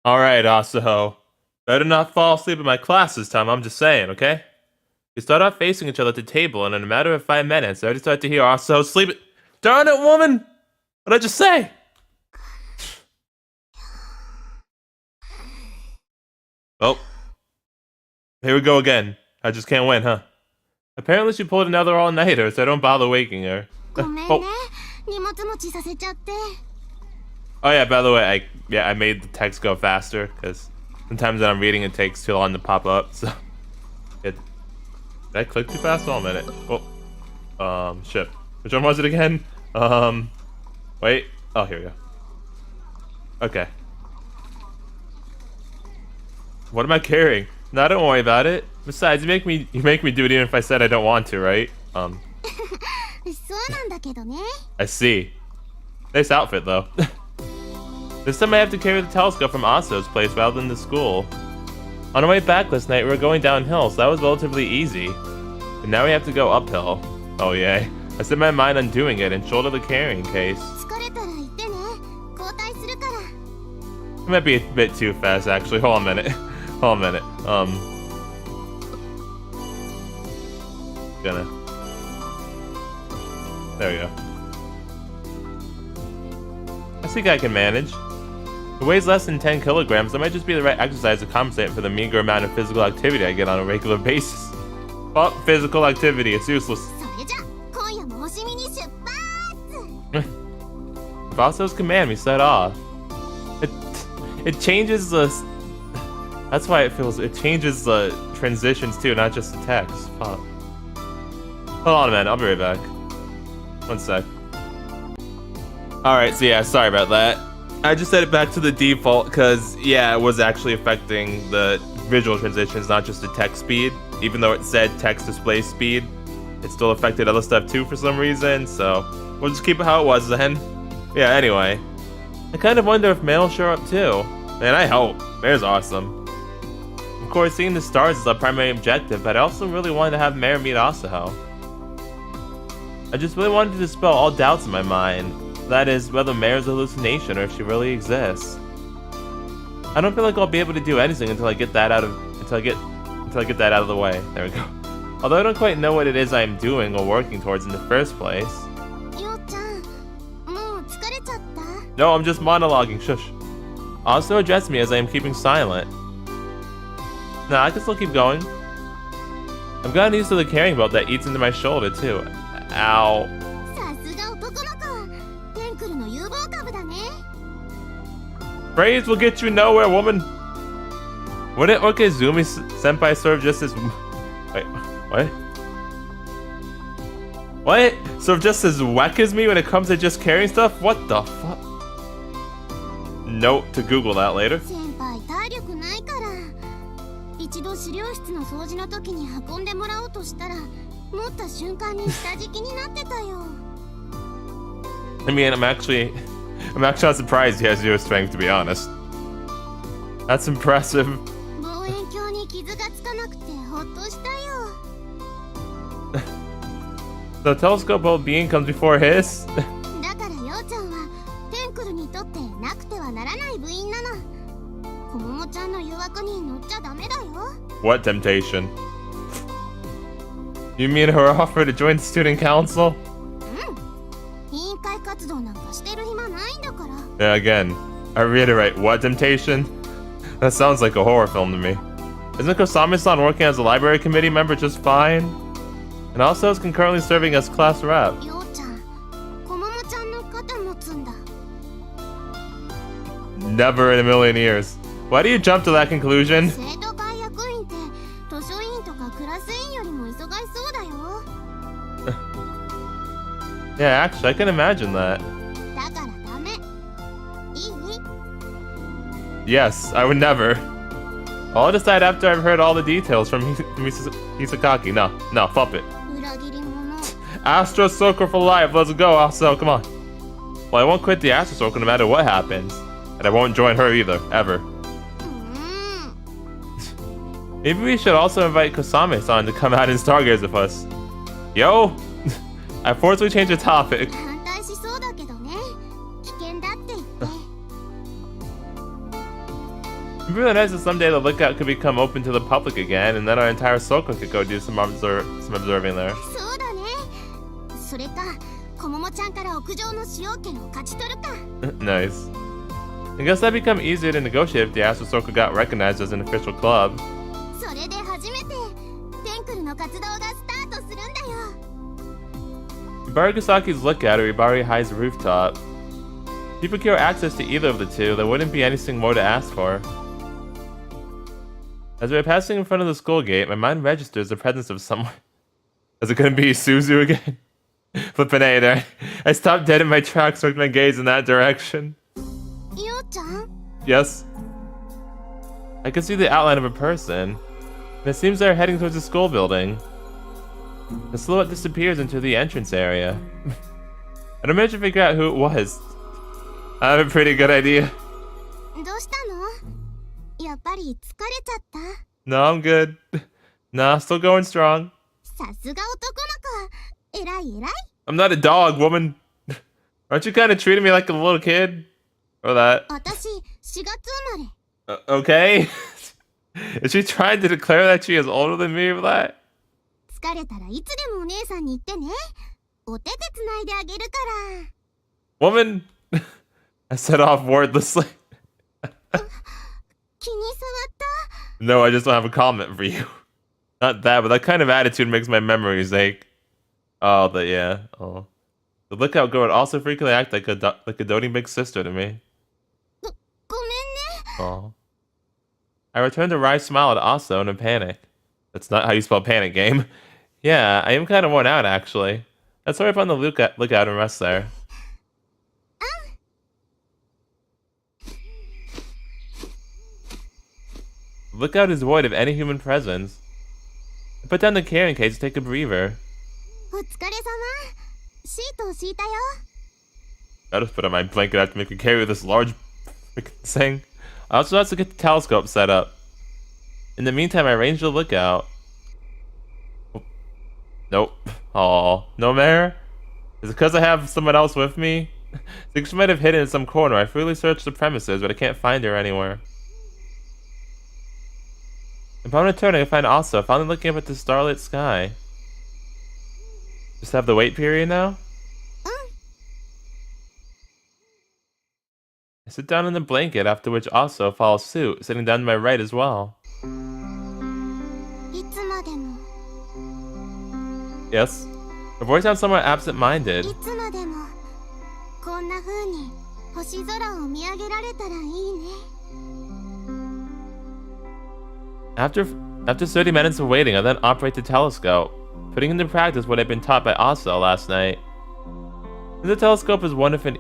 Alright, Asaho. Better not fall asleep in my class this time, I'm just saying, okay? We start off facing each other at the table, and in a matter of 5 minutes, I already start to hear Asaho sleeping. Darn it, woman! What'd I just say? Oh. Here we go again. I just can't win, huh? Apparently she pulled another all-nighter, so I don't bother waking her. Oh. Oh yeah, by the way, I made the text go faster, because sometimes when I'm reading it takes too long to pop up, so... Did I click too fast? Oh, a minute. Oh. Shit. Which one was it again? Wait. Oh, here we go. Okay. What am I carrying? No, don't worry about it. Besides, you make me do it even if I said I don't want to, right? I see. Nice outfit, though. This time I have to carry the telescope from Aso's place rather than the school. On our way back last night, we were going downhill, so that was relatively easy. But now we have to go uphill. Oh yay. I set my mind on doing it and shoulder the carrying case. It might be a bit too fast, actually. Hold on a minute. Hold on a minute. There we go. I think I can manage. It weighs less than 10 kilograms, that might just be the right exercise to compensate for the meager amount of physical activity I get on a regular basis. Fuck physical activity, it's useless. Vaso's command, we set off. It changes the... That's why it changes the transitions too, not just the text. Fuck. Hold on a minute, I'll be right back. One sec. Alright, so yeah, sorry about that. I just set it back to the default because, yeah, it was actually affecting the visual transitions, not just the text speed. Even though it said text display speed, it still affected other stuff too for some reason, so we'll just keep it how it was then. Yeah, anyway. I kind of wonder if Mare will show up too. Man, I hope. Mare's awesome. Of course, seeing the stars is our primary objective, but I also really wanted to have Mare meet Asaho. I just really wanted to dispel all doubts in my mind. That is, whether Mare's a hallucination or if she really exists. I don't feel like I'll be able to do anything until I get that out of that out of the way. There we go. Although I don't quite know what it is I'm doing or working towards in the first place. No, I'm just monologuing. Shush. Also address me as I am keeping silent. Nah, I can still keep going. I've gotten used to the carrying belt that eats into my shoulder too. Ow. Praise will get you nowhere, woman. Wouldn't Okezumi senpai serve just as... Wait, what? What? Serve just as whack as me when it comes to just carrying stuff? What the fuck? Note to Google that later. I mean, I'm actually not surprised he has zero strength, to be honest. That's impressive. The telescope old being comes before his? What temptation? You mean her offer to join the student council? Yeah, again, I reiterate, what temptation? That sounds like a horror film to me. Isn't Kosami-san working as a library committee member just fine? And also is concurrently serving as class rep. Never in a million years. Why do you jump to that conclusion? Yeah, actually, I can imagine that. Yes, I would never. I'll decide after I've heard all the details from Hisakaki. No, fuck it. Astro Circle for life, let's go, Aso, come on. Well, I won't quit the Astro Circle no matter what happens. And I won't join her either, ever. Maybe we should also invite Kosame-san to come out and stargaze with us. Yo! I forcibly changed the topic. It'd be really nice if someday the lookout could become open to the public again, and then our entire circle could go do some observing there. そうだね。それか、こももちゃんから屋上の使用権を勝ち取るか。Nice. I guess that'd become easier to negotiate if the Astro Circle got recognized as an official club. それで初めてテンクルの活動がスタートするんだよ。Hibarigasaki's lookout or Hibari High's rooftop. If you procure access to either of the two, there wouldn't be anything more to ask for. As we are passing in front of the school gate, my mind registers the presence of someone. Is it gonna be Suzu again? Flippin' A there. I stopped dead in my tracks, turned my gaze in that direction. Yo-chan? Yes? I can see the outline of a person. And it seems they're heading towards the school building. The silhouette disappears into the entrance area. I don't manage to figure out who it was. I have a pretty good idea. どうしたの？やっぱり疲れちゃった？ No, I'm good. Nah, still going strong. さすが男の子。偉い偉い。 I'm not a dog, woman. Aren't you kind of treating me like a little kid? Or that? 私、4月生まれ。Okay. Is she trying to declare that she is older than me for that? 疲れたらいつでもお姉さんに言ってね。お手手つないであげるから。Woman! I set off wordlessly. 気に障った？ No, I just don't have a comment for you. Not that, but that kind of attitude makes my memories ache. Oh, yeah. Oh. The lookout girl would also frequently act like a doting big sister to me. ごめんね。 Oh. I returned a wry smile at Asa in a panic. That's not how you spell panic, game. Yeah, I am kind of worn out, actually. Let's hurry up on the lookout and rest there. The lookout is void of any human presence. I put down the carrying case to take a breather. お疲れ様。シートを敷いたよ。 I just put on my blanket after making carry this large freaking thing. I also have to get the telescope set up. In the meantime, I arranged the lookout. Oh. Nope. Aw. No Mare? Is it because I have someone else with me? I think she might have hidden in some corner. I freely searched the premises, but I can't find her anywhere. Upon returning, I find Asa finally looking up at the starlit sky. Just have the wait period now? I sit down in the blanket, after which Asa follows suit, sitting down to my right as well. いつまでも。 Yes? Her voice sounds somewhat absent-minded. いつまでも。こんな風に星空を見上げられたらいいね。 After 30 minutes of waiting, I then operate the telescope, putting into practice what I'd been taught by Asa last night. Since the telescope is one of an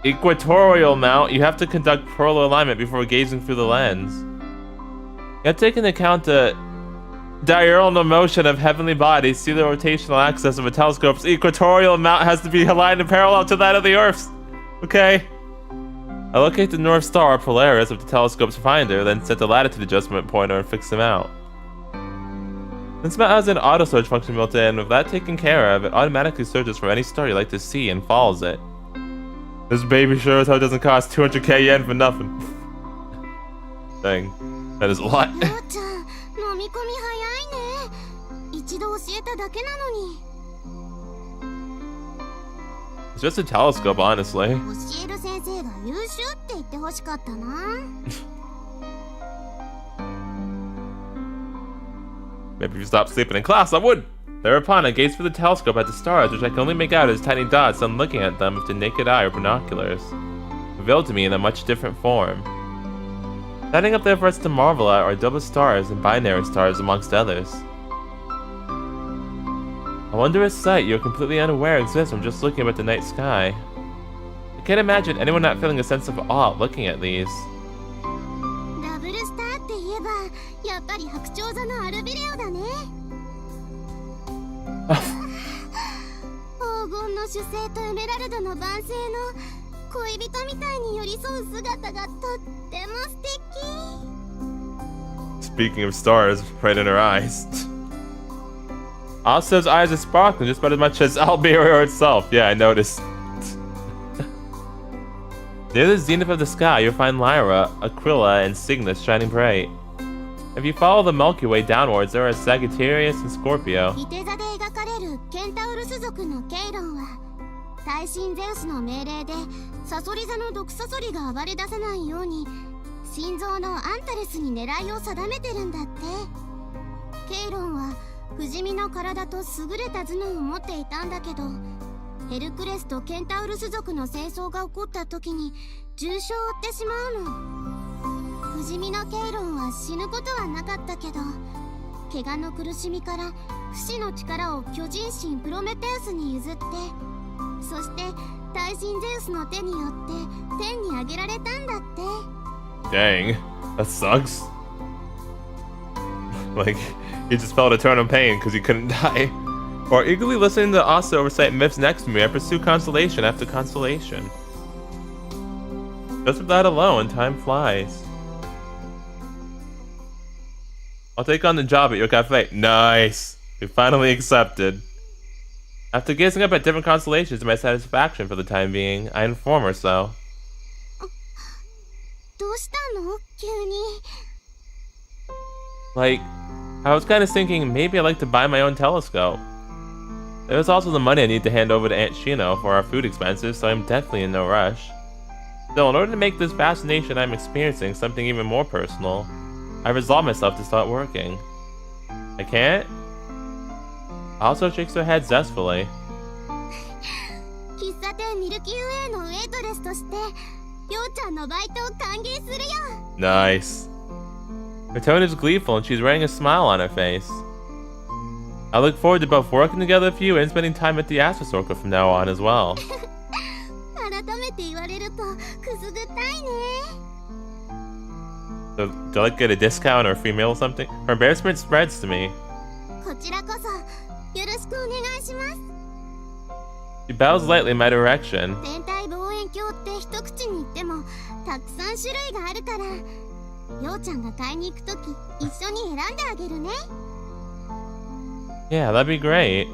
equatorial mount, you have to conduct polar alignment before gazing through the lens. You have to take into account the diurnal motion of heavenly bodies. See the rotational axis of a telescope's equatorial mount has to be aligned and parallel to that of the Earth's. Okay. I locate the North Star, Polaris, of the telescope's finder, then set the latitude adjustment pointer and fix them out. Since Mount has an auto search function built in, with that taken care of, it automatically searches for any star you like to see and follows it. This baby sure as hell doesn't cost 200k yen for nothing. Dang, that is a lot. ようちゃん、飲み込み早いね。一度教えただけなのに。 It's just a telescope, honestly. 教える先生が優秀って言ってほしかったな。Maybe if you stopped sleeping in class, I would! Thereupon, I gazed through the telescope at the stars, which I can only make out as tiny dots on looking at them with the naked eye or binoculars, revealed to me in a much different form. Standing up there for us to marvel at are double stars and binary stars amongst others. A wondrous sight you are completely unaware exists from just looking up at the night sky. I can't imagine anyone not feeling a sense of awe looking at these. ダブルスターって言えば、やっぱり白鳥座のアルビレオだね。黄金の主星とエメラルドの晩星の恋人みたいに寄り添う姿がとっても素敵。 Speaking of stars, right in her eyes. Asa's eyes are sparkling just about as much as Alberia itself. Yeah, I noticed. Near the zenith of the sky, you'll find Lyra, Aquila, and Cygnus shining bright. If you follow the Milky Way downwards, there are Sagittarius and Scorpio. いて座で描かれるケンタウルス族のケイロンは大神ゼウスの命令でサソリ座の毒サソリが暴れ出さないように心臓のアンタレスに狙いを定めてるんだって。ケイロンは不死身の体と優れた頭脳を持っていたんだけど、ヘルクレスとケンタウルス族の戦争が起こった時に重傷を負ってしまうの。不死身のケイロンは死ぬことはなかったけど、怪我の苦しみから不死の力を巨人神プロメテウスに譲って、そして大神ゼウスの手によって天に上げられたんだって。 Dang, that sucks. Like, he just felt eternal pain because he couldn't die. Or eagerly listening to Asa recite myths next to me, I pursue consolation after consolation. Just with that alone, time flies. I'll take on the job at your cafe. Nice! We finally accepted. After gazing up at different constellations to my satisfaction for the time being, I inform her so. どうしたの？急に。 Like, I was kind of thinking maybe I'd like to buy my own telescope. There's also the money I need to hand over to Aunt Shino for our food expenses, so I'm definitely in no rush. Still, in order to make this fascination I'm experiencing something even more personal, I resolve myself to start working. I can't? Also shakes her head zestfully. 喫茶店ミルキーウェイのウェイトレスとして、ようちゃんのバイトを歓迎するよ。 Nice. Her tone is gleeful and she's wearing a smile on her face. I look forward to both working together with you and spending time at the Astro Circle from now on as well. 改めて言われるとくすぐったいね。 So, do I get a discount or a free meal or something? Her embarrassment spreads to me. こちらこそよろしくお願いします。 She bows lightly in my direction. 天体望遠鏡って一口に言ってもたくさん種類があるから、ようちゃんが買いに行くとき一緒に選んであげるね。 Yeah, that'd be great.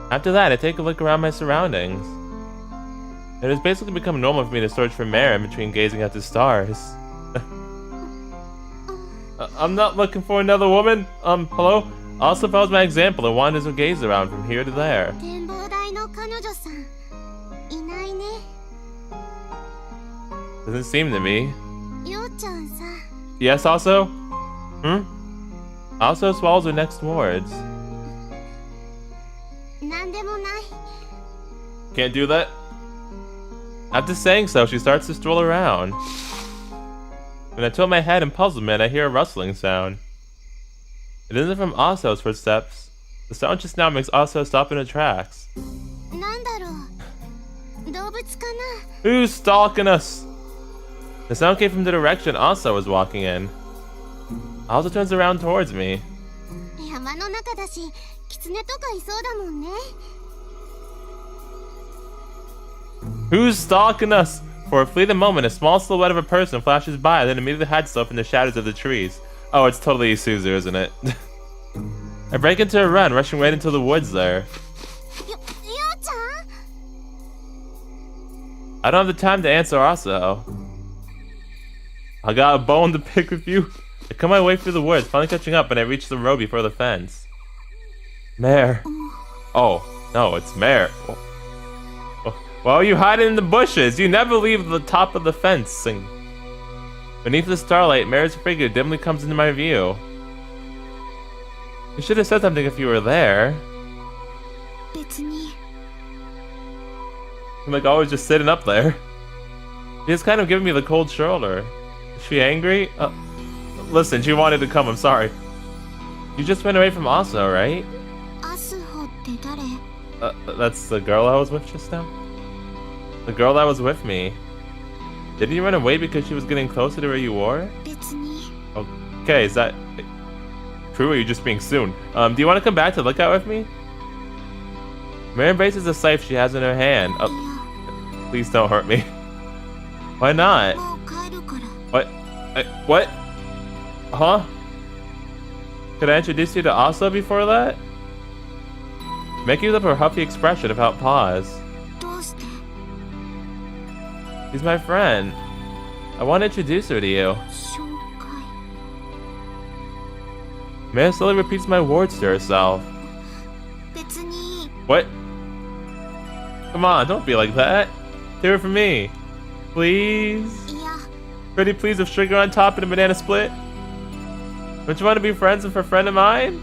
After that, I take a look around my surroundings. It has basically become normal for me to search for Mare in between gazing at the stars. I'm not looking for another woman. Hello? Also follows my example and wanders her gaze around from here to there. 展望台の彼女さんいないね。 Doesn't seem to be. ようちゃんさ。 Yes, also? Also swallows her next words. なんでもない。 Can't do that? After saying so, she starts to stroll around. When I tilt my head in puzzlement, I hear a rustling sound. It isn't from Aso's footsteps. The sound just now makes Aso stop in her tracks. なんだろう。動物かな。 Who's stalking us? The sound came from the direction Aso was walking in. Aso turns around towards me. 山の中だし、狐とかいそうだもんね。 Who's stalking us? For a fleeting moment, a small silhouette of a person flashes by, then immediately hides itself in the shadows of the trees. Oh, it's totally Isuzu, isn't it? I break into a run, rushing right into the woods there. ようちゃん？ I don't have the time to answer Aso. I got a bone to pick with you. I come my way through the woods, finally catching up, and I reach the road before the fence. Mare. Oh, no, it's Mare. Why are you hiding in the bushes? You never leave the top of the fence. And beneath the starlight, Mare's figure dimly comes into my view. You should have said something if you were there. 別に。 I'm like always just sitting up there. She's kind of giving me the cold shoulder. Is she angry? Listen, she wanted to come, I'm sorry. You just went away from Aso, right? アスホって誰？ That's the girl I was with just now? The girl that was with me. Didn't you run away because she was getting closer to where you were? 別に。 Okay, is that true or are you just being soon? Do you want to come back to look out with me? Mare embraces the scythe she has in her hand. Please don't hurt me. Why not? もう帰るから。 What? Huh? Could I introduce you to Asa before that? Making up her huffy expression without pause. どうして？ She's my friend. I want to introduce her to you. 紹介 Mare slowly repeats my words to herself. 別に What? Come on, don't be like that. Do it for me. Please? いや Pretty please with sugar on top and a banana split? Don't you want to be friends with a friend of mine?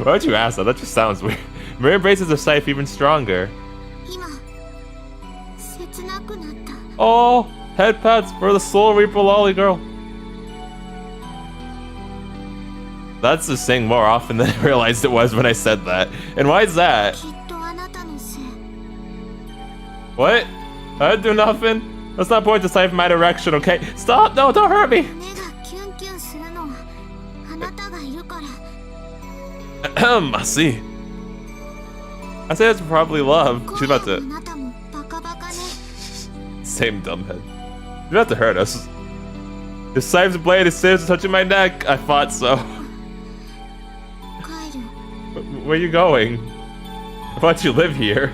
Why would you ask that? That just sounds weird. Mare embraces the scythe even stronger. 今切なくなった Oh, Headpats for the Soul Reaper lolly girl. That's just saying more often than I realized it was when I said that. And why is that? きっとあなたのせい What? I didn't do nothing. Let's not point the scythe in my direction, okay? Stop! No, don't hurt me! 胸がキュンキュンするのはあなたがいるから I see. I say that's probably love. She's about あ to... なたもバカバカね Same dumbhead. She's about to hurt us. The scythe's blade is seriously touching my neck. I thought so. 帰る Where are you going? I thought you live here.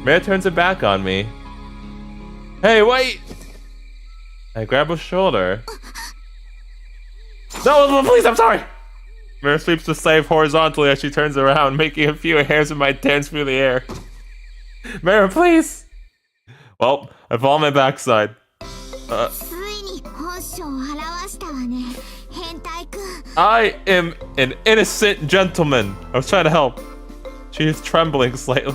Mare turns her back on me. Hey, wait! I grab her shoulder. No, please, I'm sorry! Mare sweeps the scythe horizontally as she turns around, making a few hairs of mine dance through the air. Mare, please! Well, I fall on my backside. ついに本性を表したわね変態くん I am an innocent gentleman. I was trying to help. She is trembling slightly.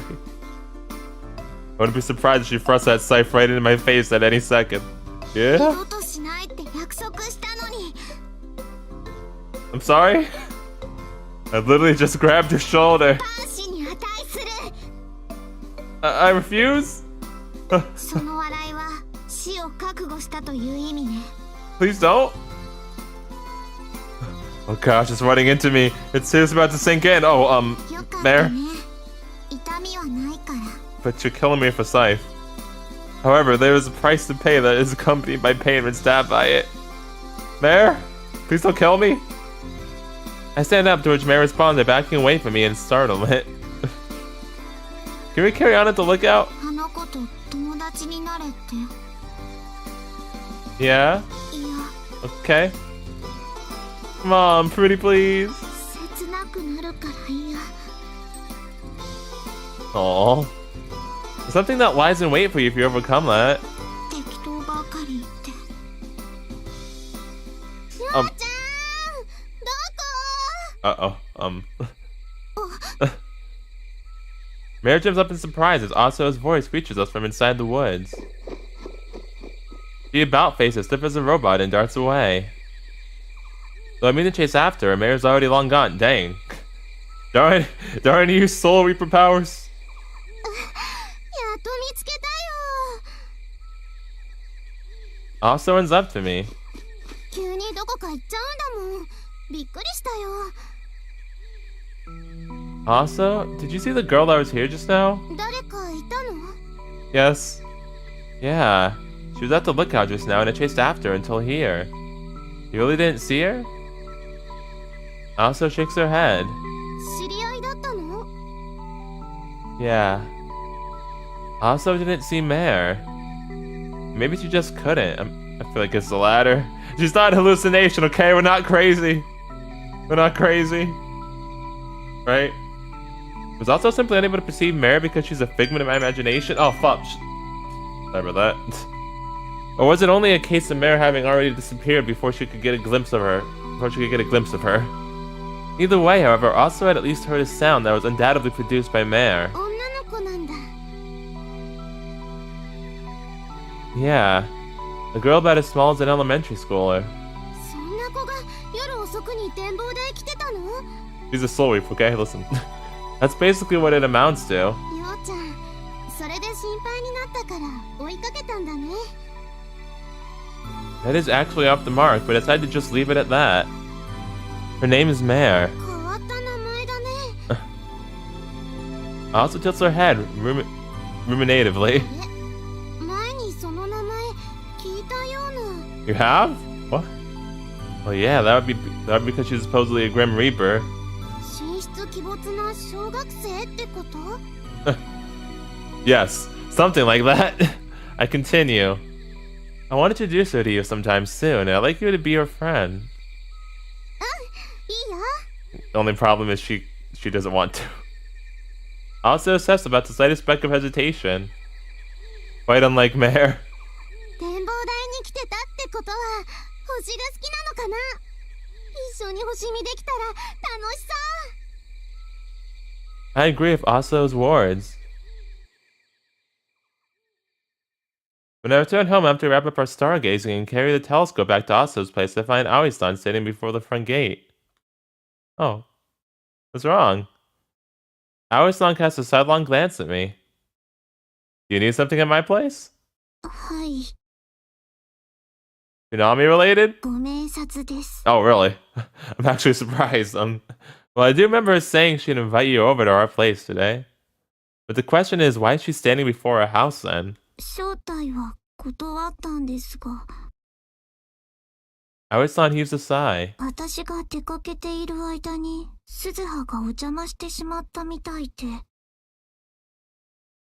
I wouldn't be surprised if she thrusts that scythe right into my face at any second. 二 Yeah? 度としないって約束したのに I'm sorry? I literally just grabbed your shoulder. 監視に値する I refuse? その笑いは死を覚悟したという意味ね Please don't? Oh gosh, it's running into me. It's about to sink in. Oh, よかった Mare? ね痛みはないから But you're killing me with a scythe. However, there is a price to pay that is accompanied by pain when stabbed by it. Mare? Please don't kill me? I stand up, to which Mare responds by backing away from me in startlement. Can we carry on at the lookout? あの子と友達になれって Yeah? いや Okay. Come on, pretty please. 切なくなるから嫌 Aww. There's something that lies in wait for you if you overcome that. 適当ばかり言ってし Um. のちゃんど Uh-oh. Mare jumps up in surprise as Aso's voice reaches us from inside the woods. She about faces stiff as a robot and darts away. Though I mean to chase after her, Mare's already long gone. Dang. Darn you Soul Reaper powers. こやっと見つけた Also runs up to me. よ急にどこか行っちゃうんだもんびっくりしたよ Also, did you see the girl that was here just now? 誰かいたの Yes. Yeah. She was at the lookout just now and I chased after her until here. You really didn't see her? Also shakes her head. 知り合いだったの Yeah. Also didn't see Mare. Maybe she just couldn't. I feel like it's the latter. She's not an hallucination, okay? We're not crazy. We're not crazy. Right? Was also simply unable to perceive Mare because she's a figment of my imagination? Oh, fuck. Sorry about that. Or was it only a case of Mare having already disappeared before she could get a glimpse of her? Either way, however, also had at least heard a sound that was undoubtedly produced by Mare. 女の子なんだ Yeah. A girl about as small as an elementary schooler. そんな子が夜遅くに展望台来てたの She's a soul reap, okay? Listen. That's basically what it amounts to. ようちゃんそれで心配になったから追いかけたんだね That is actually off the mark, but I decided to just leave it at that. Her name is Mare. 変わった名前だね Also tilts her head ruminatively. え前にその名前聞いたような You have? What? Well, yeah, that would be because she's supposedly a Grim Reaper. 神出鬼没な小学生ってこと Yes, Something like that. I continue. I want to introduce her to you sometime soon, and I'd like you to be her friend. The only problem is she doesn't want to. Also obsessed about the slightest speck of hesitation. Quite unlike Mare. I agree with Aso's words. When I return home, I have to wrap up our stargazing and carry the telescope back to Aso's place to find Aoi-san standing before the front gate. Oh. What's wrong? Aoi-san casts a sidelong glance at me. Do you need something at my place? Chinami related? Oh, really? I'm actually surprised. Well, I do remember her saying she'd invite you over to our place today. But the question is, why is she standing before our house then? Aoi-san heaves a sigh.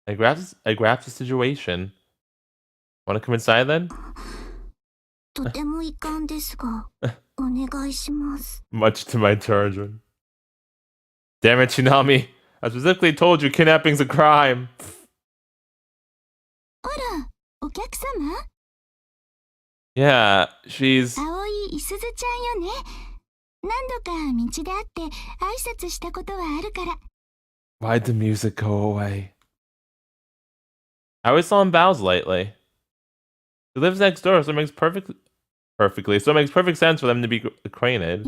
I grasp the situation. Want to come inside then? Much to my chagrin. Damn it, Chinami. I specifically told you kidnapping's a crime. Yeah, she's... Why'd the music go away? I always saw him bows lately. He lives next door, so it makes perfect sense for them to be acquainted.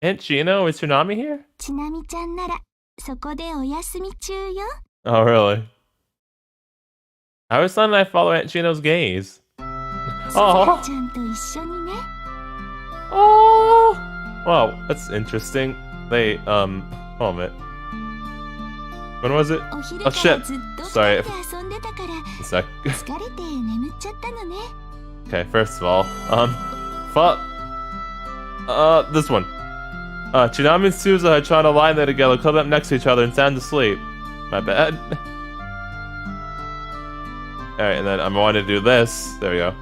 Aunt Shino, is Chinami here? Oh, really? Aoi-san and I follow Aunt Shino's gaze. Oh. Oh. Wow, that's interesting. They, hold on a minute. When was it? Oh, shit. Sorry. A sec. Okay, first of all, fuck. This one. Chinami and Suzuha are trying to lie there together, cuddled up next to each other and sound asleep. My bad. Alright, and then I wanted to do this. There we go.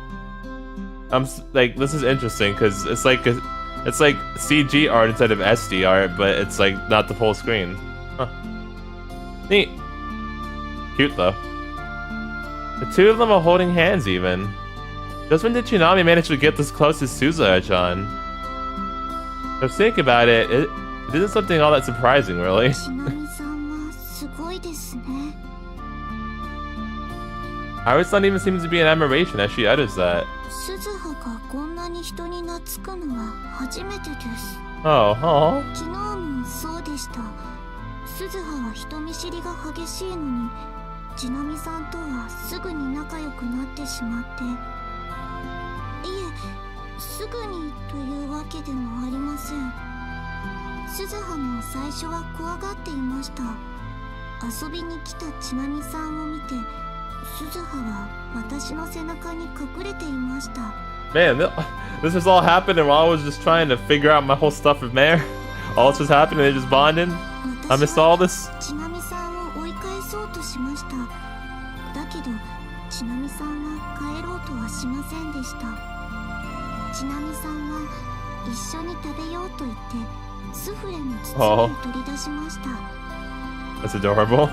Like, this is interesting, because it's like CG art instead of SD art, but it's like not the full screen. Huh. Neat. Cute, though. The two of them are holding hands, even. Just when did Chinami manage to get this close to Suzuha-chan? So think about it, it isn't something all that surprising, really. Aoi-san even seems to be in admiration as she utters that. Oh, oh. Man, this has all happened while I was just trying to figure out my whole stuff with Mare. All this was happening, they just bonded. I missed all this. Oh. That's adorable.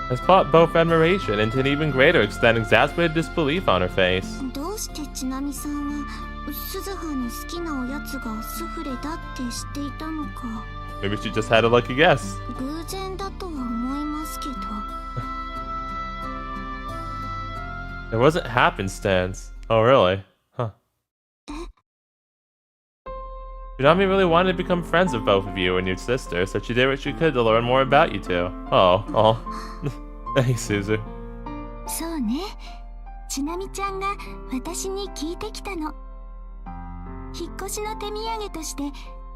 has brought both admiration and to an even greater extent exasperated disbelief on her face. どうしてちなみさんは鈴葉の好きなおやつがスフレだって知っていたのか。 Maybe she just had a lucky guess. 偶然だとは思いますけど。It wasn't happenstance. Oh, really? Huh. Chinami really wanted to become friends with both of you and your sister, so she did what she could to learn more about you two. Oh. Thanks, Suzu. そうね。ちなみちゃんが私に聞いてきたの。引っ越しの手土産として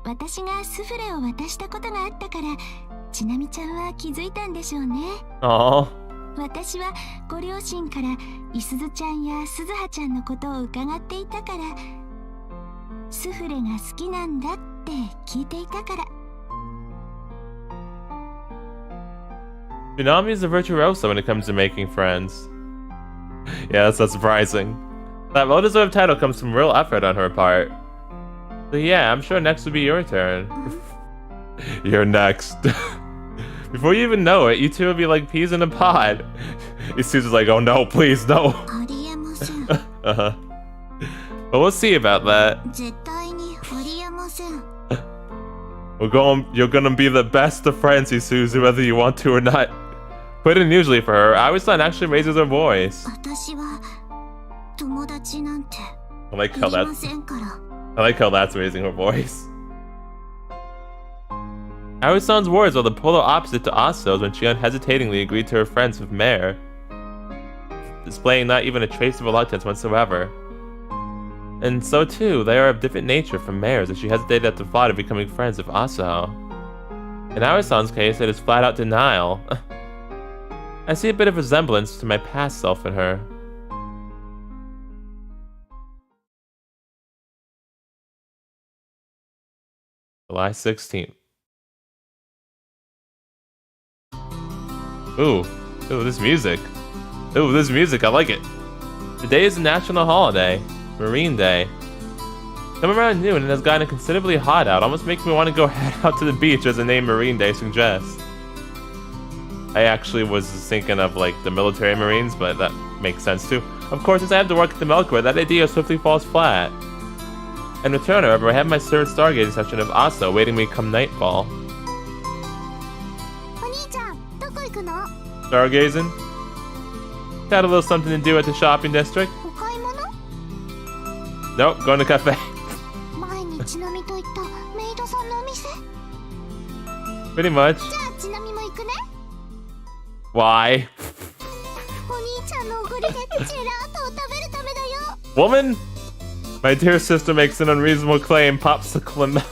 私がスフレを渡したことがあったから、ちなみちゃんは気づいたんでしょうね。私はご両親からいすずちゃんやすずはちゃんのことを伺っていたから、スフレが好きなんだって聞いていたから。Chinami is a virtuoso when it comes to making friends. Yeah, that's not surprising. That well-deserved title comes from real effort on her part. So yeah, I'm sure next will be your turn. You're next. Before you even know it, you two will be like peas in a pod. Isuzu's like, oh no, please, no. Uh-huh. But we'll see about that. You're gonna be the best of friends, Isuzu, whether you want to or not. But unusually for her, Aoi-san actually raises her voice. I like how that's raising her voice. Aoi-san's words are the polar opposite to Aso's when she unhesitatingly agreed to her friends with Mare, displaying not even a trace of reluctance whatsoever. And so too, they are of different nature from Mare's as she hesitated at the thought of becoming friends with Aso. In Aoi-san's case, it is flat-out denial. I see a bit of resemblance to my past self in her. July 16th. Ooh, this music. Ooh, this music, I like it. Today is a national holiday, Marine Day. Come around noon and it has gotten considerably hot out, almost makes me want to go head out to the beach as the name Marine Day suggests. I actually was thinking of like the military Marines, but that makes sense too. Of course, since I have to work at the Milkway, that idea swiftly falls flat. In return, however, I have my third stargazing session of Aso waiting me come nightfall. Stargazing? Got a little something to do at the shopping district? Nope, going to cafe. Pretty much. Why? Woman? My dear sister makes an unreasonable claim. Popsicle and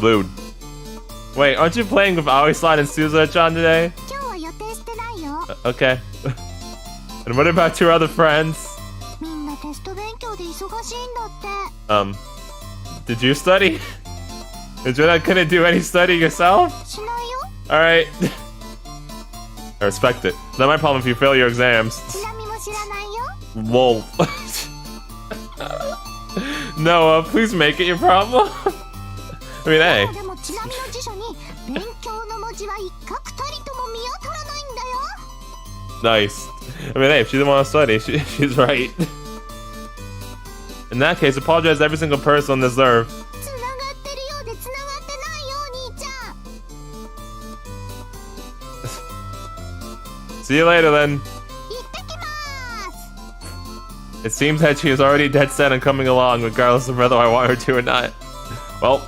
Lewd. Wait, aren't you playing with Aoi-san and Suzuha-chan today? Okay. And what about your other friends? Did you study? Did you not gonna do any study yourself? Alright. I respect it. Not my problem if you fail your exams. Lol. Noah, please make it your problem. I mean, hey. Nice. I mean, hey, if she didn't want to study, she's right. In that case, apologize to every single person on this earth. See you later then. It seems that she is already dead set on coming along, regardless of whether I want her to or not. Well.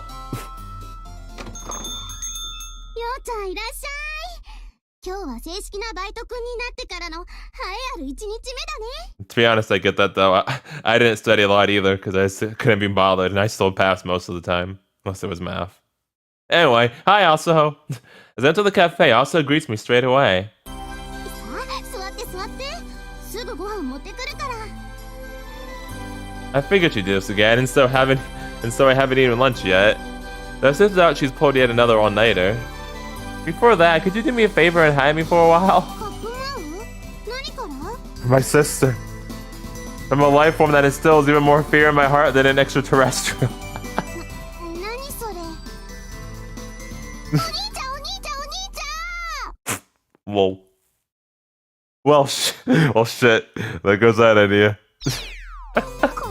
To be honest, I get that though. I didn't study a lot either because I couldn't be bothered, and I still passed most of the time, unless it was math. Anyway, hi Aso. As I enter the cafe, Aso greets me straight away. I figured she'd do this again, and so I haven't eaten lunch yet. Though since out she's pulled yet another all-nighter. Before that, could you do me a favor and hide me for a while? My sister. I'm a life form that instills even more fear in my heart than an extraterrestrial. Lol. Well, well, shit. There goes that idea. こ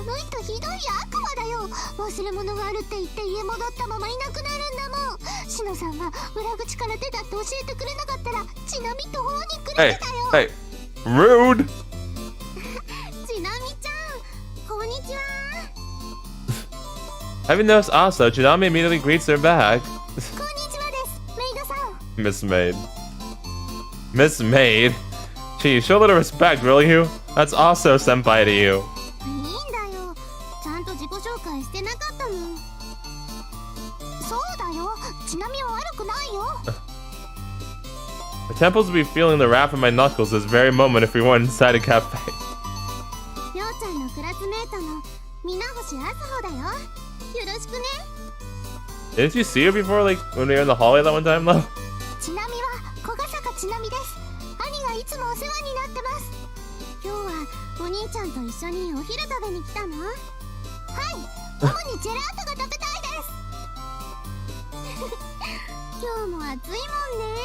の人ひどい悪魔だよ。忘れ物があるって言って家戻ったままいなくなるんだもん。シノさんは裏口から出たって教えてくれなかったらちなみ途方に暮れてたよ。Hey, rude. ちなみちゃん、こんにちは。Having noticed also, Chinami immediately greets her back. こんにちはです、メイドさん。 Miss Maid. Miss Maid? Gee, show a little respect, will you? That's also senpai to you. いいんだよ。ちゃんと自己紹介してなかったもん。そうだよ。ちなみは悪くないよ。The temples would be feeling the wrath of my knuckles this very moment if we weren't inside a cafe. りょうちゃんのクラスメートの水星あずほだよ。よろしくね。Didn't you see her before, like, when we were in the hallway that one time, though? ちなみは小笠坂ちなみです。兄がいつもお世話になってます。今日はお兄ちゃんと一緒にお昼食べに来たの？はい、主にジェラートが食べたいです。今日も暑いもんね。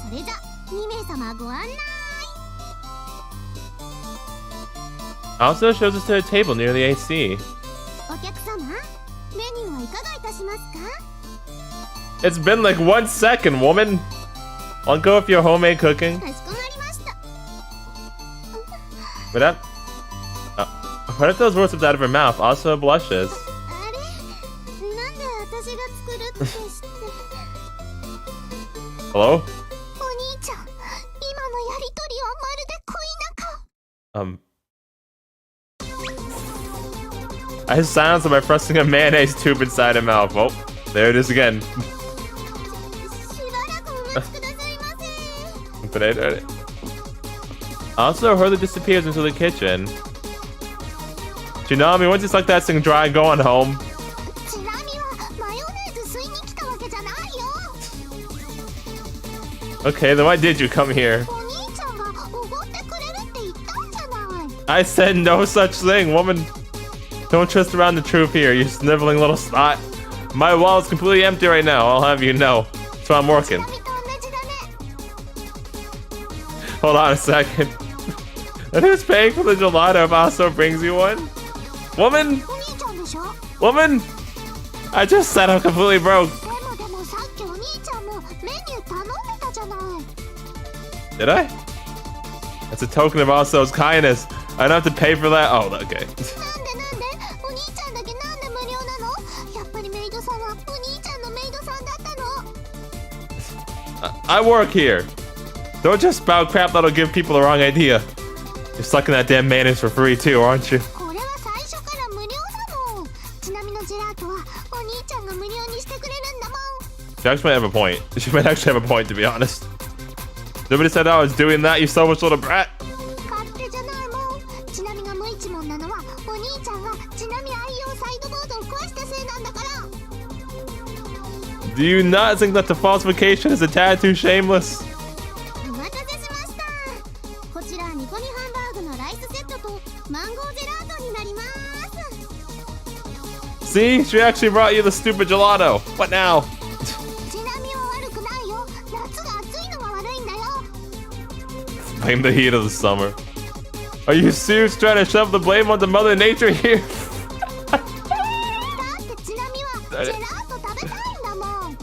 それじゃ2名様ご案内。Also shows us to a table near the AC. お客様、メニューはいかがいたしますか？ It's been like 1 second, woman. I'll go with your homemade cooking. かしこまりました。But that... what if those words slipped out of her mouth? Also blushes. あれ？なんで私が作るって知って。Hello? お兄ちゃん、今のやりとりはまるで恋仲。I silenced him by pressing a mayonnaise tube inside her mouth. Oh, there it is again. しばらくお待ちくださいませ。 But also, Hurley disappears into the kitchen. Chinami, once you suck that thing dry, go on home. ちなみはマヨネーズ吸いに来たわけじゃないよ。 Okay, then why did you come here? お兄ちゃんがおごってくれるって言ったんじゃない。 I said no such thing, woman. Don't twist around the truth here, you sniveling little snot. My wallet's completely empty right now, I'll have you know. That's why I'm working. ちなみと同じだね。 Hold on a second. And who's paying for the gelato if also brings you one? Woman! お兄ちゃんでしょ。 Woman! I just said I'm completely broke. でもさっきお兄ちゃんもメニュー頼んでたじゃない。 Did I? That's a token of Aso's kindness. I don't have to pay for that. Oh, okay. なんでお兄ちゃんだけなんで無料なの？やっぱりメイドさんはお兄ちゃんのメイドさんだったの？ I work here. Don't just spout crap that'll give people the wrong idea. You're sucking that damn mayonnaise for free too, aren't you? これは最初から無料だもん。ちなみのジェラートはお兄ちゃんが無料にしてくれるんだもん。 She actually might have a point. She might actually have a point, to be honest. Nobody said I was doing that, you selfish little brat. 勝手じゃないもん。ちなみが無一文なのはお兄ちゃんがちなみ愛用サイドボードを壊したせいなんだから。 Do you not think that the falsification is a tad too shameless? お待たせしました。こちら煮込みハンバーグのライスセットとマンゴージェラートになります。 See? She actually brought you the stupid gelato. What now? ちなみは悪くないよ。夏が暑いのが悪いんだよ。 Blame the heat of the summer. Are you serious trying to shove the blame onto Mother Nature here? だってちなみはジェラート食べたいんだもん。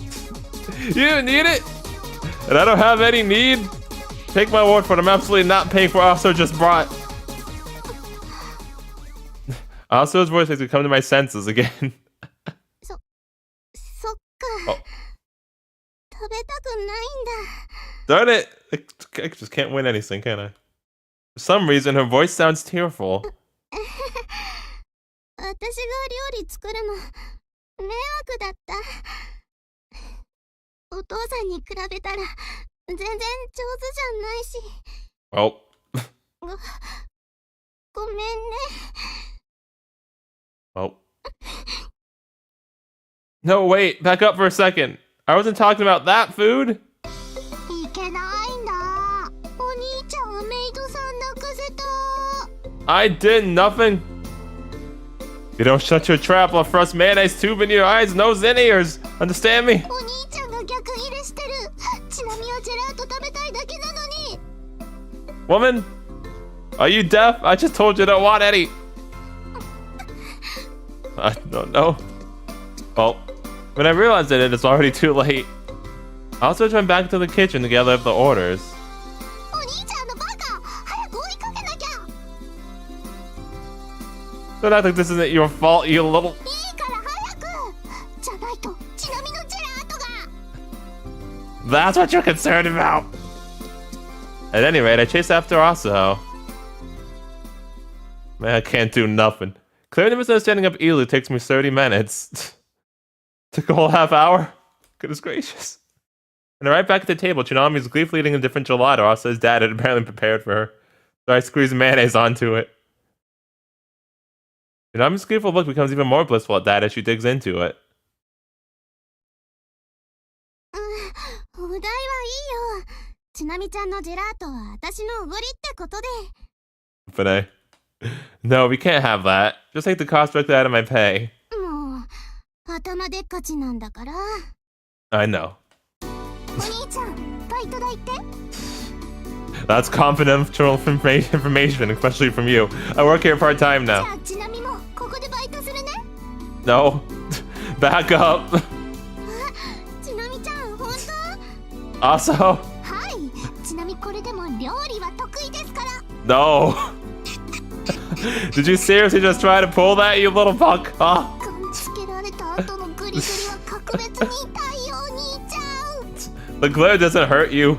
You didn't need it? And I don't have any need? Take my word for it, I'm absolutely not paying for Aso just brought. Aso's voice makes me come to my senses again. そっか。 Oh. 食べたくないんだ。 Darn it! I just can't win anything, can I? For some reason, her voice sounds tearful. 私が料理作るの迷惑だった。お父さんに比べたら全然上手じゃないし。 Oh. ごめんね。 Oh. No, wait, back up for a second. I wasn't talking about that food. いけないんだ。お兄ちゃんはメイドさん泣かせた。 I did nothing. You don't shut your trap, I'll thrust mayonnaise tube in your eyes, nose, and ears. Understand me? お兄ちゃんが逆入れしてる。ちなみはジェラート食べたいだけなのに。Woman? Are you deaf? I just told you I don't want any. I don't know. Well, when I realized it, it's already too late. I also went back to the kitchen to gather up the orders. Don't act like this isn't your fault, you little... That's what you're concerned about! At any rate, I chased after Asaho. Man, I can't do nothing. Clearing the misunderstanding up easily takes me 30 minutes. Took a whole half hour? Goodness gracious. And right back at the table, Chinami's gleefully eating a different gelato Asaho's dad had apparently prepared for her. So I squeezed mayonnaise onto it. Chinami's gleeful look becomes even more blissful at that as she digs into it. But no, we can't have that. Just take the cost directly out of my pay. I know. That's confidential information, especially from you. I work here part-time now. No. Back up. Also. No. Did you seriously just try to pull that, you little punk? Huh? The glare doesn't hurt you.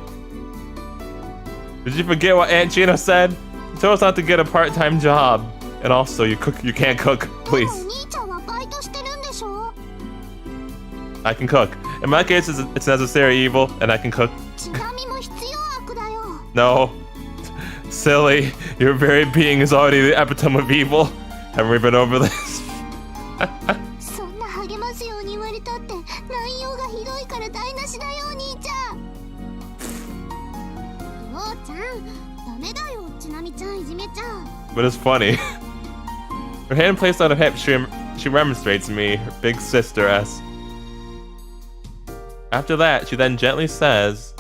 Did you forget what Aunt Chino said? She told us not to get a part-time job. And also, you can't cook, please. I can cook. In my case, it's necessary evil, and I can cook. No. Silly. Your very being is already the epitome of evil. Haven't we been over this? But it's funny. Her hand placed on her hip, she remonstrates me, her big sister S. After that, she then gently says,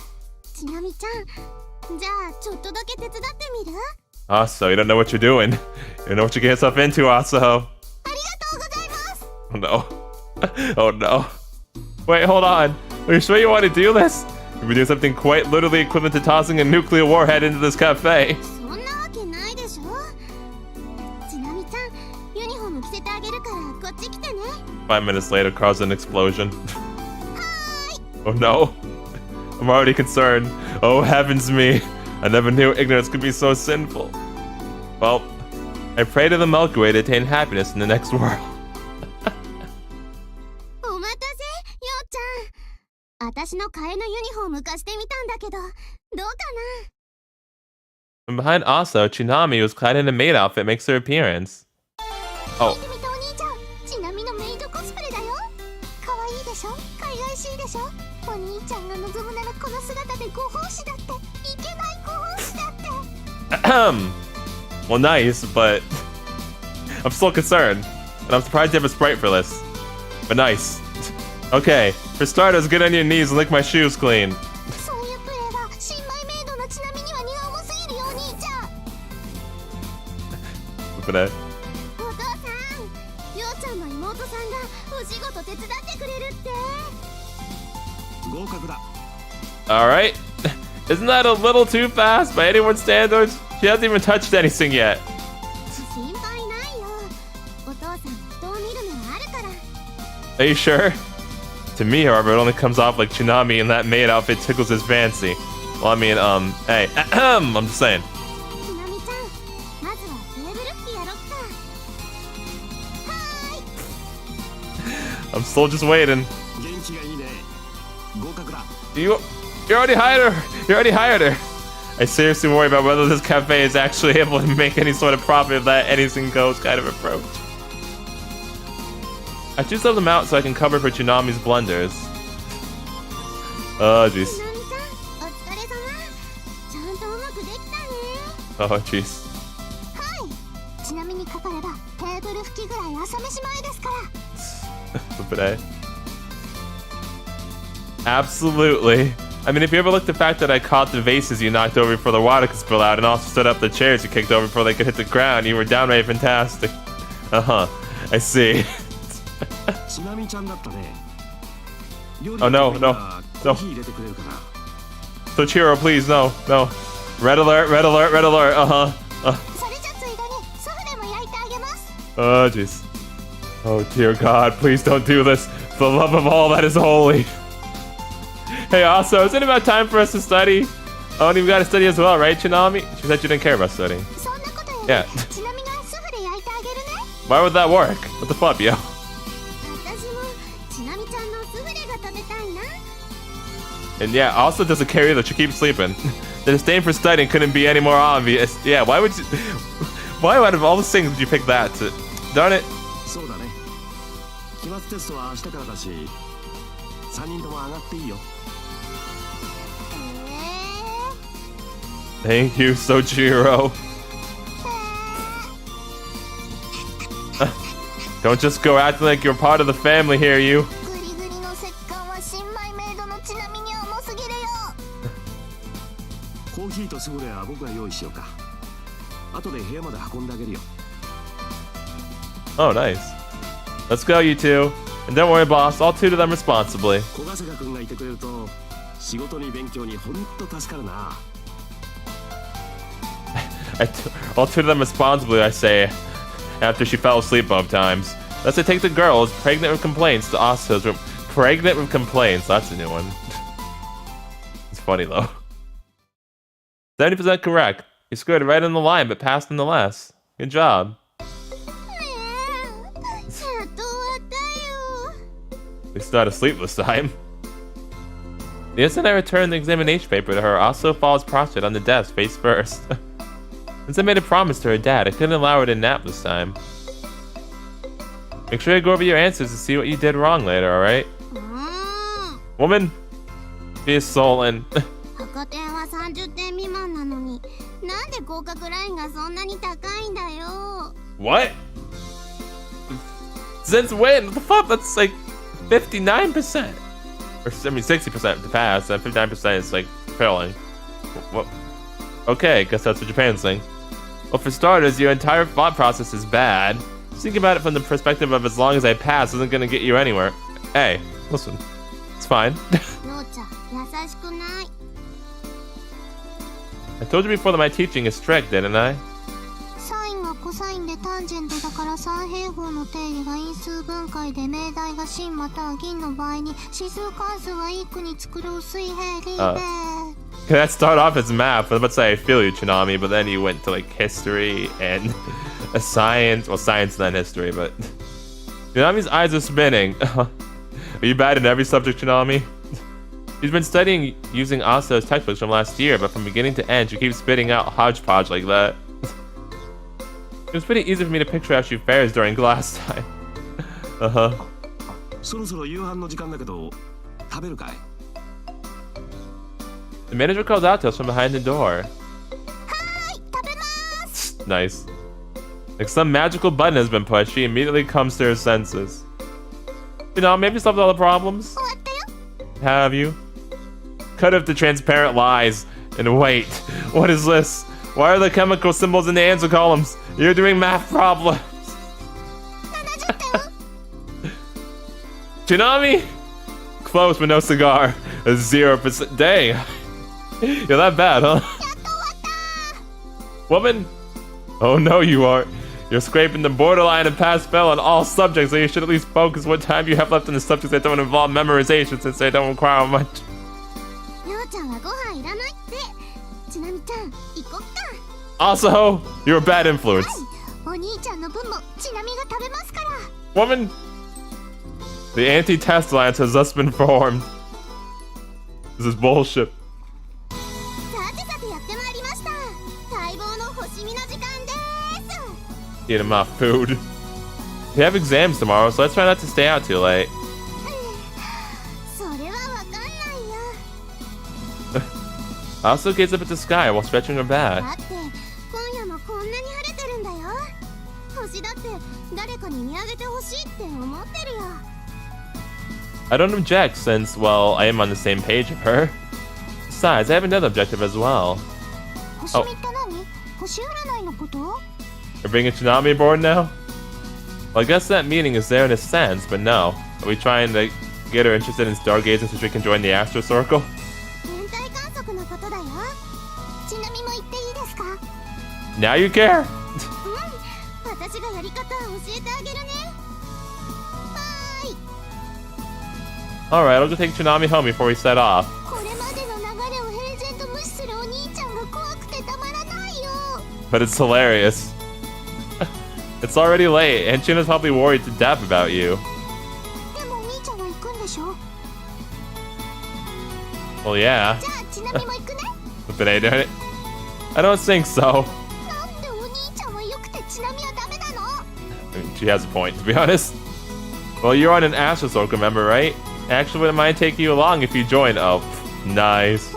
Asaho, you don't know what you're doing. You don't know what you get yourself into, Asaho. Oh no. Oh no. Wait, hold on. Are you sure you want to do this? You'll be doing something quite literally equivalent to tossing a nuclear warhead into this cafe. 5 minutes later, caused an explosion. Oh no. I'm already concerned. Oh heavens me. I never knew ignorance could be so sinful. Well, I pray to the Milky Way to attain happiness in the next world. From behind Asaho, Chinami, who's clad in a maid outfit, makes her appearance. Oh. Well, nice, but I'm still concerned, and I'm surprised you have a sprite for this. But nice. Okay, for starters, get on your knees and lick my shoes clean. Alright. Isn't that a little too fast by anyone's standards? She hasn't even touched anything yet. Are you sure? To me, however, it only comes off like Chinami in that maid outfit tickles his fancy. Well, I mean, hey, I'm just saying. I'm still just waiting. You already hired her. You already hired her. I seriously worry about whether this cafe is actually able to make any sort of profit of that anything goes kind of approach. I choose them out so I can cover for Chinami's blunders. Oh jeez. Oh jeez. Absolutely. I mean, if you ever looked at the fact that I caught the vases you knocked over before the water could spill out, and also stood up the chairs you kicked over before they could hit the ground, you were downright fantastic. I see. Oh no. Soichiro, please, no. Red alert. Oh, jeez. Oh, dear God, please don't do this. For the love of all that is holy. Hey, also, is it about time for us to study? Oh, and you've got to study as well, right, Chinami? She said you didn't care about studying. Yeah. Why would that work? What the fuck, yo? And yeah, also doesn't care that she keeps sleeping. The disdain for studying couldn't be any more obvious. Yeah, why out of all the things would you pick that? Darn it. Thank you, Soichiro. Don't just go acting like you're part of the family here, you. Oh, nice. Let's go, you two. And don't worry, boss, I'll tutor them responsibly. I'll tutor them responsibly, I say, after she fell asleep both times. Let's say take the girls, pregnant with complaints, to Asuto's room. Pregnant with complaints, that's a new one. It's funny, though. 70% correct. You scored right on the line, but passed nonetheless. Good job. We started asleep this time. The instant I returned the examination paper to her, Asuto falls prostrate on the desk, face first. Since I made a promise to her dad, I couldn't allow her to nap this time. Make sure you go over your answers to see what you did wrong later, alright? Woman! She is sullen. What? Since when? What the fuck? That's like 59%. Or, I mean, 60% to pass, and 59% is like failing. What? Okay, guess that's what Japan's saying. Well, for starters, your entire thought process is bad. Just think about it from the perspective of as long as I pass isn't gonna get you anywhere. Hey, listen. It's fine. I told you before that my teaching is strict, didn't I? Can that start off as math? I was about to say I feel you, Chinami, but then you went to like history and a science. Well, science not history, but Chinami's eyes are spinning. Are you bad in every subject, Chinami? She's been studying using Asuto's textbooks from last year, but from beginning to end, she keeps spitting out hodgepodge like that. It was pretty easy for me to picture how she fares during class time. The manager calls out to us from behind the door. Nice. Like some magical button has been pushed, she immediately comes to her senses. You know, maybe solved all the problems? Have you? Cut off the transparent lies. And wait, what is this? Why are the chemical symbols in the answer columns? You're doing math problems. Chinami? Close but no cigar. 0%. Dang. You're that bad, huh? Woman? Oh no, you aren't. You're scraping the borderline and pass-fail on all subjects, so you should at least focus what time you have left on the subjects that don't involve memorization, since they don't require much. Also, you're a bad influence. Woman! The anti-test alliance has thus been formed. This is bullshit. Eating my food. We have exams tomorrow, so let's try not to stay out too late. I also gaze up at the sky while stretching her back. I don't object since, well, I am on the same page of her. Besides, I have another objective as well. Oh. We're bringing Chinami aboard now? Well, I guess that meaning is there in a sense, but no. Are we trying to get her interested in stargazing so she can join the Astro Circle? Now you care? Alright, I'll go take Chinami home before we set off. But it's hilarious. It's already late, and Chino's probably worried to death about you. Well, yeah. But I don't. I don't think so. I mean, she has a point, to be honest. Well, you're on an Astro Circle, remember, right? I actually wouldn't mind taking you along if you join. Oh, nice.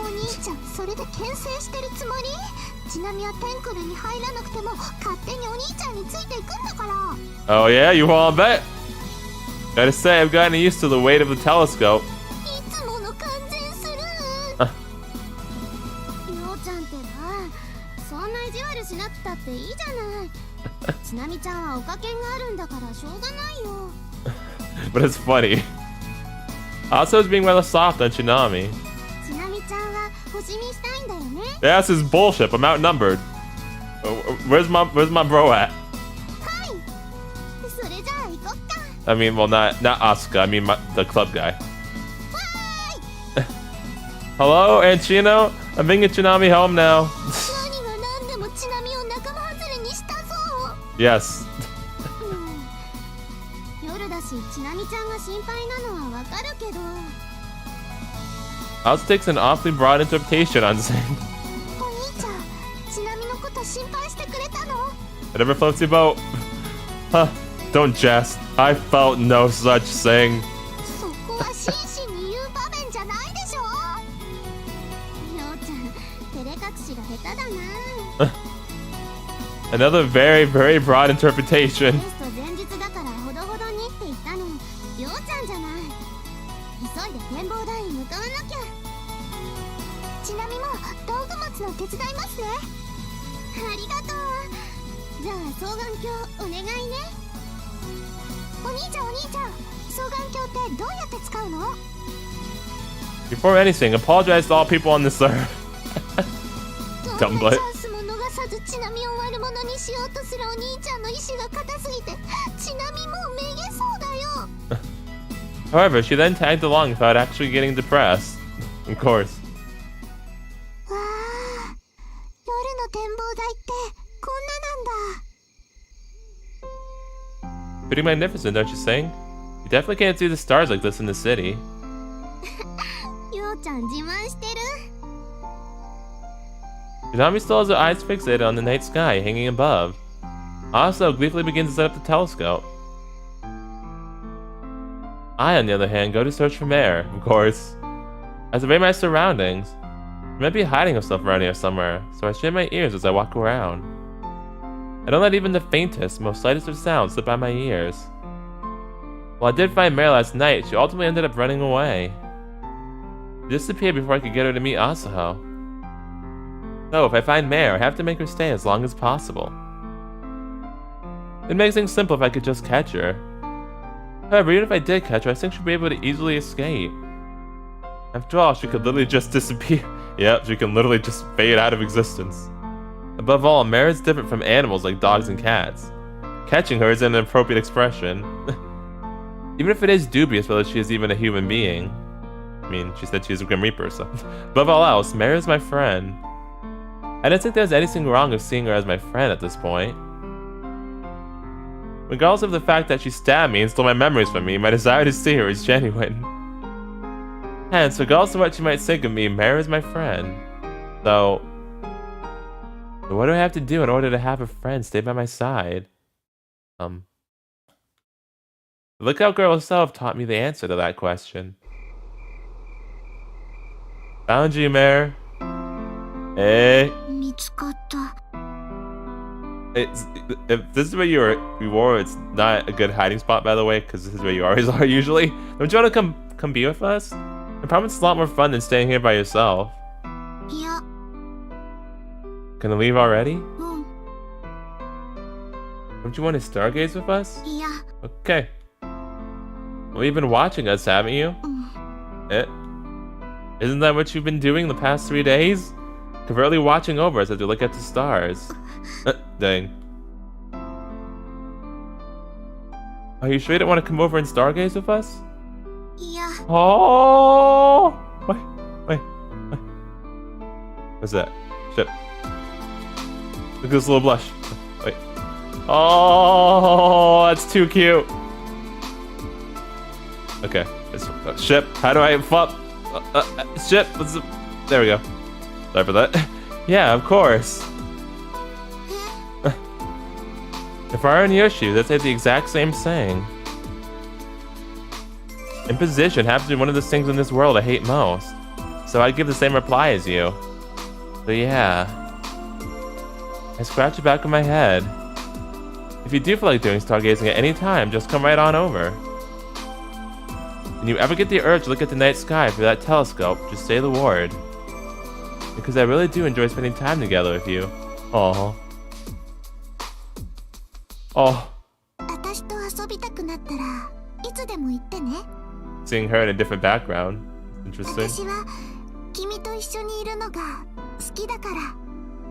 Oh yeah, you wanna bet? Gotta say, I've gotten used to the weight of the telescope. But it's funny. Also, it's being rather soft on Chinami. Yeah, this is bullshit. I'm outnumbered. Where's my bro at? I mean, well, not Asuka. I mean, the club guy. Hello, Aunt Chino. I'm bringing Chinami home now. Yes. Also takes an awfully broad interpretation on saying. Whatever floats your boat. Huh. Don't jest. I felt no such thing. Another very, very broad interpretation. Before anything, apologize to all people on this earth. Dumb butt. However, she then tagged along without actually getting depressed. Of course. Pretty magnificent, don't you think? You definitely can't see the stars like this in the city. Chinami still has her eyes fixated on the night sky hanging above. Also, gleefully begins to set up the telescope. I, on the other hand, go to search for Mare, of course. I survey my surroundings. She might be hiding herself around here somewhere, so I strain my ears as I walk around. I don't let even the faintest, most slightest of sounds slip by my ears. While I did find Mare last night, she ultimately ended up running away. She disappeared before I could get her to meet Asuho. So, if I find Mare, I have to make her stay as long as possible. It makes things simple if I could just catch her. However, even if I did catch her, I think she'd be able to easily escape. After all, she could literally just disappear. Yep, she can literally just fade out of existence. Above all, Mare is different from animals like dogs and cats. Catching her is an inappropriate expression. Even if it is dubious whether she is even a human being. I mean, she said she's a Grim Reaper, so. Above all else, Mare is my friend. I don't think there's anything wrong with seeing her as my friend at this point. Regardless of the fact that she stabbed me and stole my memories from me, my desire to see her is genuine. Hence, regardless of what she might think of me, Mare is my friend. So what do I have to do in order to have a friend stay by my side? The Lookout Girl herself taught me the answer to that question. Found you, Mare. Hey. If this is where you were, it's not a good hiding spot, by the way, because this is where you always are usually. Don't you want to come be with us? I promise it's a lot more fun than staying here by yourself. Gonna leave already? うん。 Don't you want to stargaze with us? いや、 Okay. Well, you've been watching us, haven't you? うん。 Eh? Isn't that what you've been doing the past 3 days? Covertly watching over us as we look at the stars. Dang. Are you sure you don't want to come over and stargaze with us? いや、 Oh! Wait. What's that? Shit. Look at this little blush. Wait. Oh, that's too cute. Okay. Ship. How do I flop? Ship. There we go. Sorry for that. Yeah, of course. If I were in your shoes, I'd say the exact same thing. Imposition happens to be one of the things in this world I hate most. So I'd give the same reply as you. But yeah. I scratch the back of my head. If you do feel like doing stargazing at any time, just come right on over. When you ever get the urge to look at the night sky through that telescope, just say the word. Because I really do enjoy spending time together with you. Aww. Oh. 私と遊びたくなったらいつでも言ってね。 Seeing her in a different background. Interesting. 私は君と一緒にいるのが好きだから。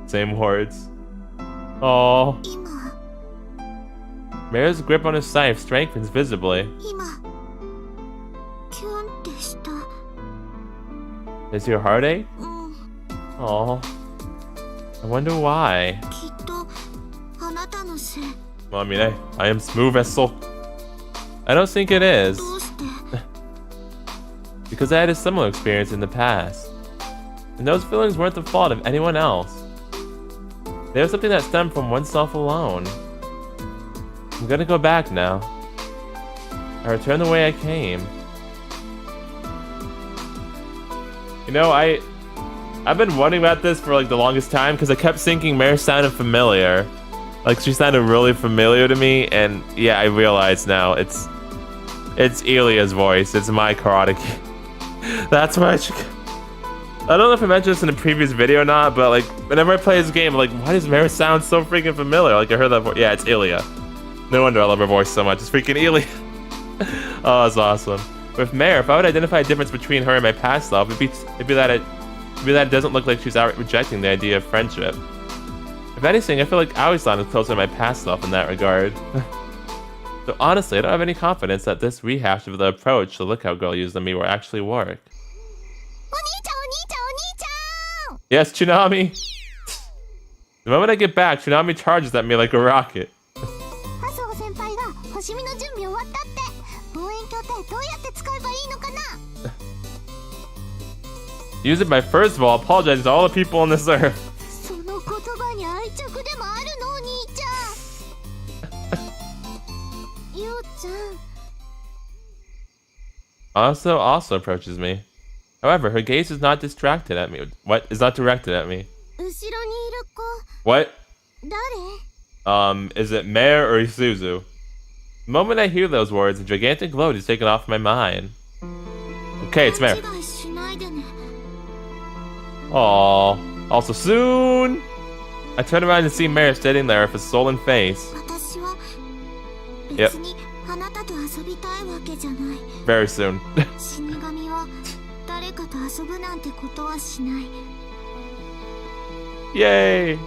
Same words. Oh. 今 Mare's grip on his scythe strengthens visibly. 今キュンってした。 Does your heart ache? うん。 Oh. I wonder why. きっとあなたのせい。 Well, I mean, I am smooth as silk. I don't think it is. どうして？ Because I had a similar experience in the past. And those feelings weren't the fault of anyone else. They were something that stemmed from oneself alone. I'm gonna go back now. I return the way I came. You know, I've been wondering about this for like the longest time because I kept thinking Mare sounded familiar. Like she sounded really familiar to me, and yeah, I realize now it's Elia's voice. It's my karate kid. That's why I don't know if I mentioned this in a previous video or not, but like whenever I play this game, I'm like, why does Mare sound so freaking familiar? Like I heard that voice. Yeah, it's Ilia. No wonder I love her voice so much. It's freaking Ilia. Oh, that's awesome. With Mare, if I would identify a difference between her and my past self, it'd be that it doesn't look like she's outright rejecting the idea of friendship. If anything, I feel like I always sounded closer to my past self in that regard. So honestly, I don't have any confidence that this rehash of the approach the Lookout Girl used on me will actually work. Yes, Chinami! The moment I get back, Chinami charges at me like a rocket. Use it by first of all apologizing to all the people on this earth. Also approaches me. However, her gaze is not distracted at me. What? Is not directed at me. What? Is it Mare or Isuzu? The moment I hear those words, a gigantic load is taken off my mind. Okay, it's Mare. Aww. Also soon! I turn around and see Mare standing there with a sullen face. Yep. Very soon. Yay!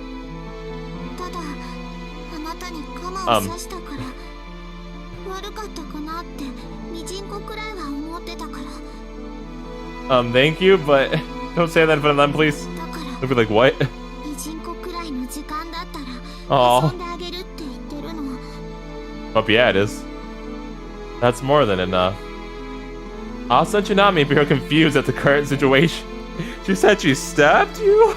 Thank you, but don't say that in front of them, please. They'll be like, what? Aww. Oh, yeah, it is. That's more than enough. Also, Chinami appeared confused at the current situation. She said she stabbed you?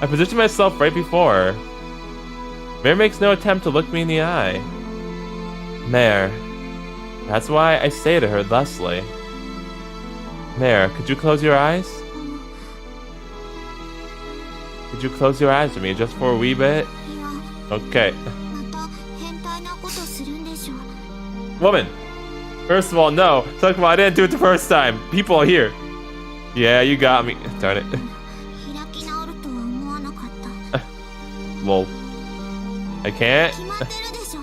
I positioned myself right before her. Mare makes no attempt to look me in the eye. Mare. That's why I say to her thusly. Mare, could you close your eyes? Could you close your eyes for me just for a wee bit? Okay. Woman! First of all, no. Talk about I didn't do it the first time. People are here. Yeah, you got me. Darn it. Lol. I can't. 決まってるでしょ。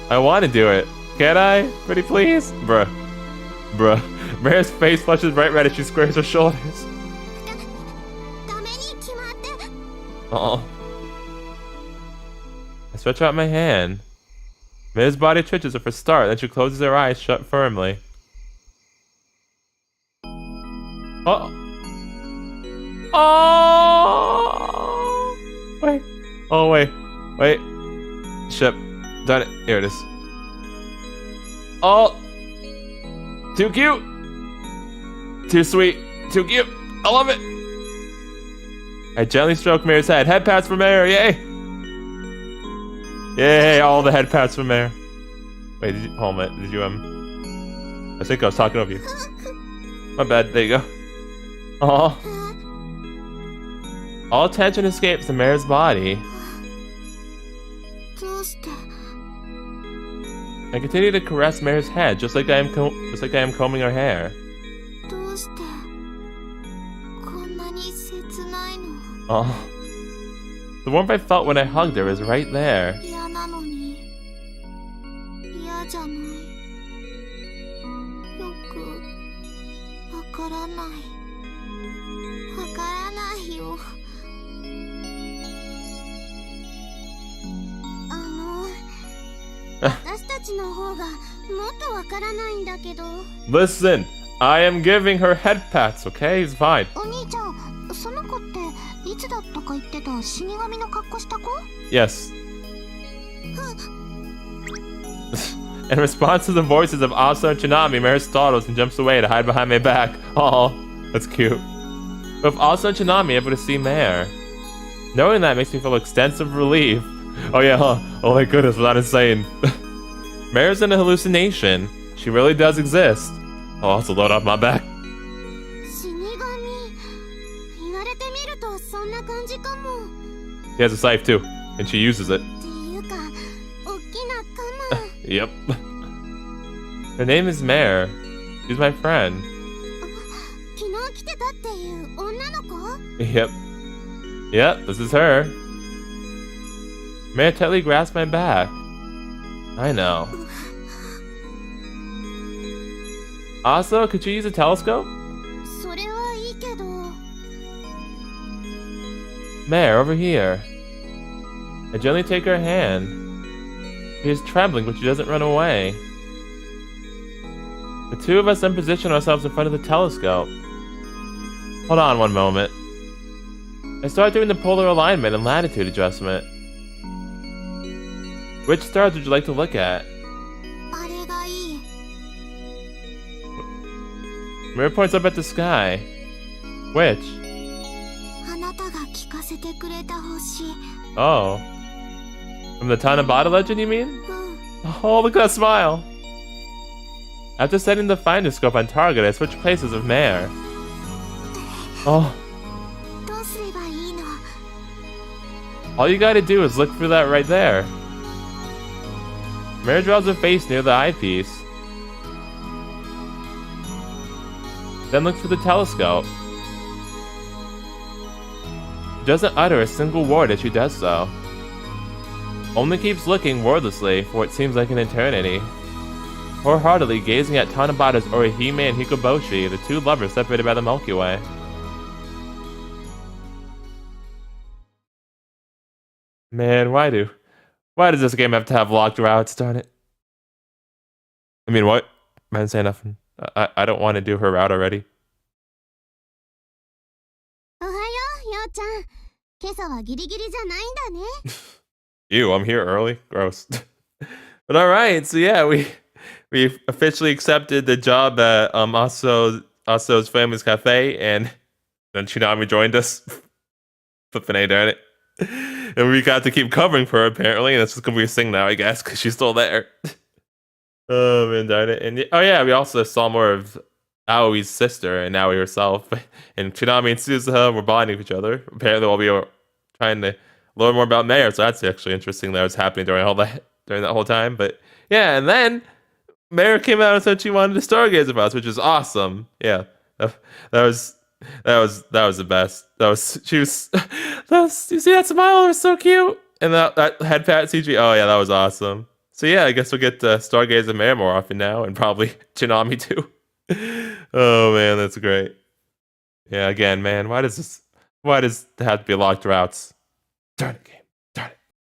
I want to do it. Can I? Pretty please? Bruh. Mare's face flushes bright red as she squares her shoulders. ダメに決まって。 Oh. I stretch out my hand. Mare's body twitches for a start, then she closes her eyes shut firmly. Oh. Oh. Wait. Oh, wait. Ship. Done it. Here it is. Oh. Too cute. Too sweet. Too cute. I love it. I gently stroke Mare's head. Headpats for Mare. Yay. Yay. All the headpats for Mare. Wait, hold on a minute. Did you, I think I was talking over you. My bad. There you go. Oh. All tension escapes from Mare's body. どうして。 I continue to caress Mare's head, just like I am combing her hair. どうしてこんなに切ないの。 Oh. The warmth I felt when I hugged her is right there. 嫌なのに嫌じゃない。よくわからない。わからないよ。私たちの方がもっとわからないんだけど。 Listen, I am giving her headpats, okay? It's fine. お兄ちゃん、その子っていつだったか言ってた死神の格好した子？ Yes. In response to the voices of Asa and Chinami, Mare startles and jumps away to hide behind my back. Oh, that's cute. With Asa and Chinami able to see Mare, knowing that makes me feel extensive relief. Oh yeah, huh? Oh my goodness, was that insane? Mare's in a hallucination. She really does exist. I'll also load off my back. 死神、言われてみるとそんな感じかも。 She has a scythe too, and she uses it. っていうか、おっきなカマ。 Yep. Her name is Mare. She's my friend. 昨日来てたっていう女の子？ Yep. Yep, this is her. Mare tightly grasps my back. I know. Also, could you use a telescope? それはいいけど。 Mare, over here. I gently take her hand. She is trembling, but she doesn't run away. The two of us then position ourselves in front of the telescope. Hold on one moment. I start doing the polar alignment and latitude adjustment. Which stars would you like to look at? あれがいい。 Mare points up at the sky. Which? あなたが聞かせてくれた星。 Oh. From the Tanabata legend, you mean? うん。 Oh, look at that smile! After setting the finder scope on target, I switch places with Mare. Oh. どうすればいいの？ All you gotta do is look through that right there. Mare draws her face near the eyepiece. Then looks through the telescope. She doesn't utter a single word as she does so. Only keeps looking wordlessly for what seems like an eternity. Wholeheartedly gazing at Tanabata's Orihime and Hikoboshi, the two lovers separated by the Milky Way. Man, why does this game have to have locked routes, darn it? I mean, what? I didn't say nothing. I don't want to do her route already. おはよう、ようちゃん。今朝はギリギリじゃないんだね。Ew, I'm here early. Gross. But alright, so yeah, we officially accepted the job at Aso's family's cafe, and then Chinami joined us. Flippin' A, darn it. And we got to keep covering for her, apparently, and that's just gonna be a thing now, I guess, because she's still there. Oh, man, darn it. And oh yeah, we also saw more of Aoi's sister and Aoi herself. And Chinami and Suzuha were bonding with each other. Apparently, while we were trying to learn more about Mare, so that's actually interesting that was happening during that whole time. But yeah, and then Mare came out and said she wanted to stargaze with us, which is awesome. Yeah, that was That was the best. You see that smile? It was so cute. And that headpat CG. Oh yeah, that was awesome. So yeah, I guess we'll get Stargaze and Mare more often now, and probably Chinami too. Oh man, that's great. Yeah, again, man, why does it have to be locked routes? Darn it, game.